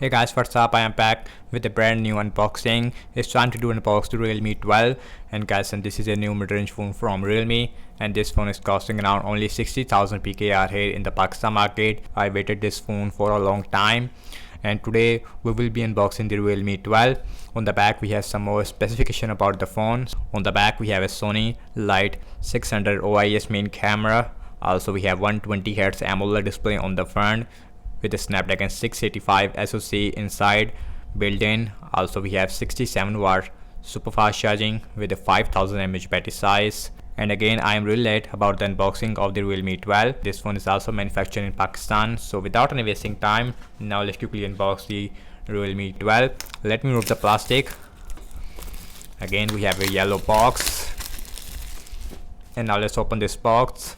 Hey guys, what's up? I am back with a brand new unboxing. It's time to do an unbox to Realme 12. And guys, and this is a new mid-range phone from Realme, and this phone is costing around only 60,000 PKR here in the Pakistan market. I waited this phone for a long time, and today we will be unboxing the Realme 12. On the back we have some more specification about the phone. On the back we have a Sony Light 600 OIS main camera. Also we have 120Hz AMOLED display on the front with a Snapdragon 685 SoC inside built in. Also we have 67 watt super fast charging with a 5000 mAh battery size. And again, I am really late about the unboxing of the Realme 12. This phone is also manufactured in Pakistan. So without any wasting time, now let's quickly unbox the Realme 12. Let me remove the plastic. Again, we have a yellow box. And now let's open this box.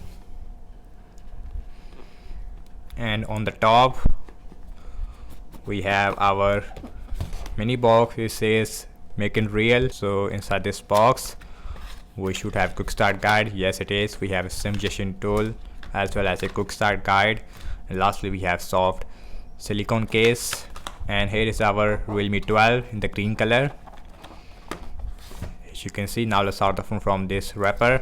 And on the top we have our mini box. It says make it real. So inside this box we should have quick start guide. Yes, it is. We have a sim gestion tool as well as a quick start guide, and lastly we have soft silicone case. And here is our Realme 12 in the green color, as you can see. Now let's start the phone from this wrapper.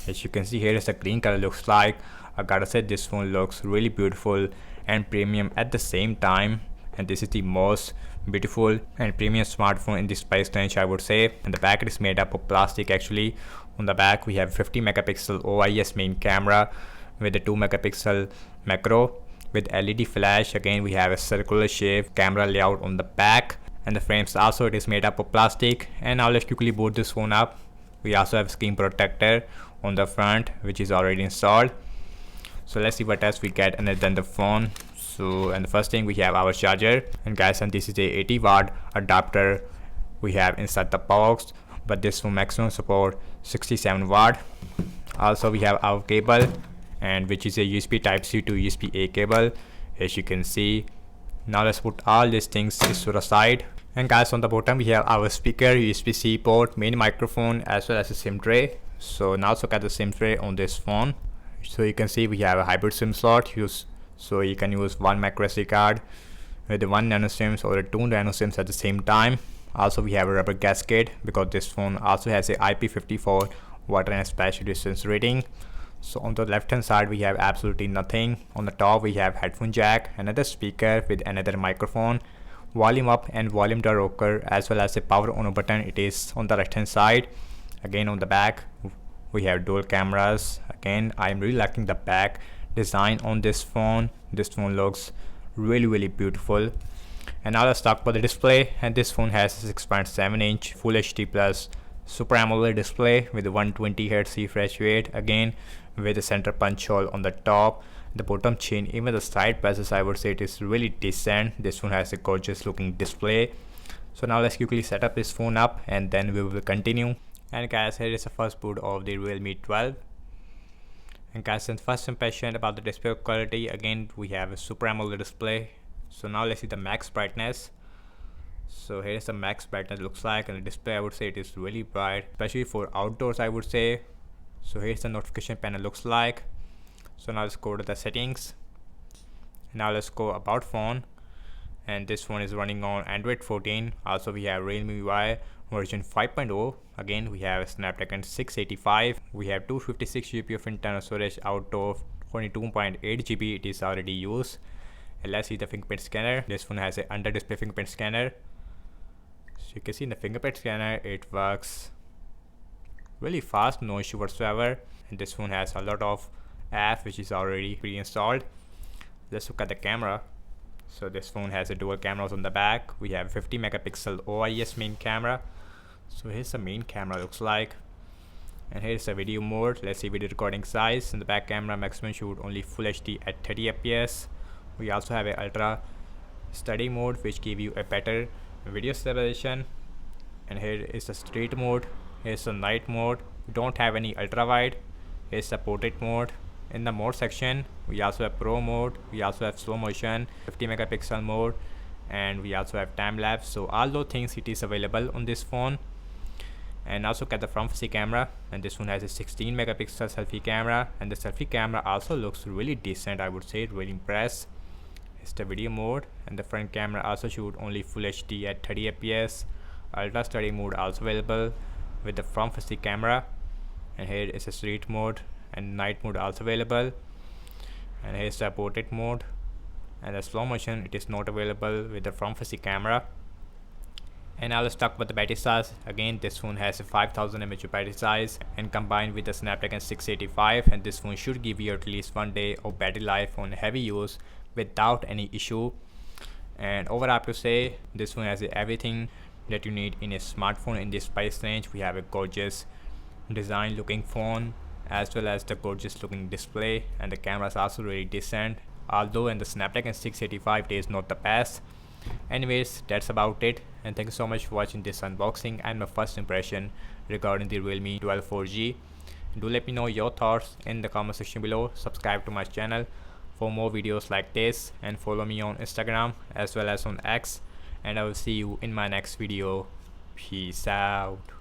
As you can see, here is the green color looks like. I gotta say, this phone looks really beautiful and premium at the same time, and this is the most beautiful and premium smartphone in this price range, I would say. And the back is made up of plastic actually. On the back we have 50 megapixel OIS main camera with a 2 megapixel macro with LED flash. Again, we have a circular shape camera layout on the back, and the frames also, it is made up of plastic. And now let's quickly boot this phone up. We also have screen protector on the front which is already installed. So let's see what else we get other than the phone. So, and the first thing, we have our charger. And guys, and this is a 80 watt adapter we have inside the box, but this will maximum support 67 watt. Also we have our cable, and which is a USB type C to USB A cable, as you can see. Now let's put all these things to the side. And guys, on the bottom we have our speaker, USB-C port, main microphone, as well as a SIM tray. So now let's look at the SIM tray on this phone. So you can see we have a hybrid SIM slot use, so you can use one micro SD card with one nano SIMs or two nano SIMs at the same time. Also we have a rubber gasket because this phone also has a IP54 water and splash resistance rating. So on the left hand side we have absolutely nothing. On the top we have headphone jack, another speaker with another microphone, volume up and volume down rocker, as well as a power on button. It is on the right hand side. Again, on the back we have dual cameras. Again, I am really liking the back design on this phone. This phone looks really beautiful. And now let's talk about the display. And this phone has a 6.7 inch Full HD plus Super AMOLED display with 120Hz refresh rate. Again, with a center punch hole on the top, the bottom chin, even the side passes, I would say it is really decent. This phone has a gorgeous looking display. So now let's quickly set up this phone up and then we will continue. And guys, here is the first boot of the Realme 12. And guys, and first impression about the display quality, again we have a Super AMOLED display. So now let's see the max brightness. So here is the max brightness looks like, and the display, I would say it is really bright, especially for outdoors, I would say. So here's the notification panel looks like. So now let's go to the settings. Now let's go about phone, and this phone is running on Android 14. Also we have Realme UI version 5.0. Again, we have Snapdragon 685. We have 256 GB of internal storage out of 22.8 GB. It is already used. And let's see the fingerprint scanner. This phone has a under display fingerprint scanner. So you can see in the fingerprint scanner it works really fast, no issue whatsoever. And this phone has a lot of apps which is already pre-installed. Let's look at the camera. So this phone has a dual cameras on the back. We have 50 megapixel OIS main camera. So here's the main camera looks like, and here's the video mode. Let's see video recording size. In the back camera, maximum shoot only Full HD at 30 fps. We also have a ultra steady mode which give you a better video stabilization. And here is the street mode. Here's the night mode. We don't have any ultra wide. Here's the portrait mode. In the mode section we also have pro mode, we also have slow motion, 50 megapixel mode, and we also have time lapse. So all those things it is available on this phone. And also get the front facing camera, and this one has a 16 megapixel selfie camera, and the selfie camera also looks really decent, I would say. Really impressed. is the video mode, and the front camera also shoot only full HD at 30 fps. Ultra steady mode also available with the front facing camera, and here is a street mode, and night mode also available, and here is the portrait mode, and the slow motion it is not available with the front facing camera. And now let's talk about the battery size. Again, this phone has a 5000 mAh battery size, and combined with the Snapdragon 685, and this phone should give you at least 1 day of battery life on heavy use without any issue. And overall, I have to say this phone has everything that you need in a smartphone in this price range. We have a gorgeous design looking phone, as well as the gorgeous looking display, and the camera is also really decent, although in the Snapdragon 685 it is not the best. Anyways, that's about it, and thank you so much for watching this unboxing and my first impression regarding the Realme 12 4G. Do let me know your thoughts in the comment section below. Subscribe to my channel for more videos like this, and follow me on Instagram as well as on X, and I will see you in my next video. Peace out.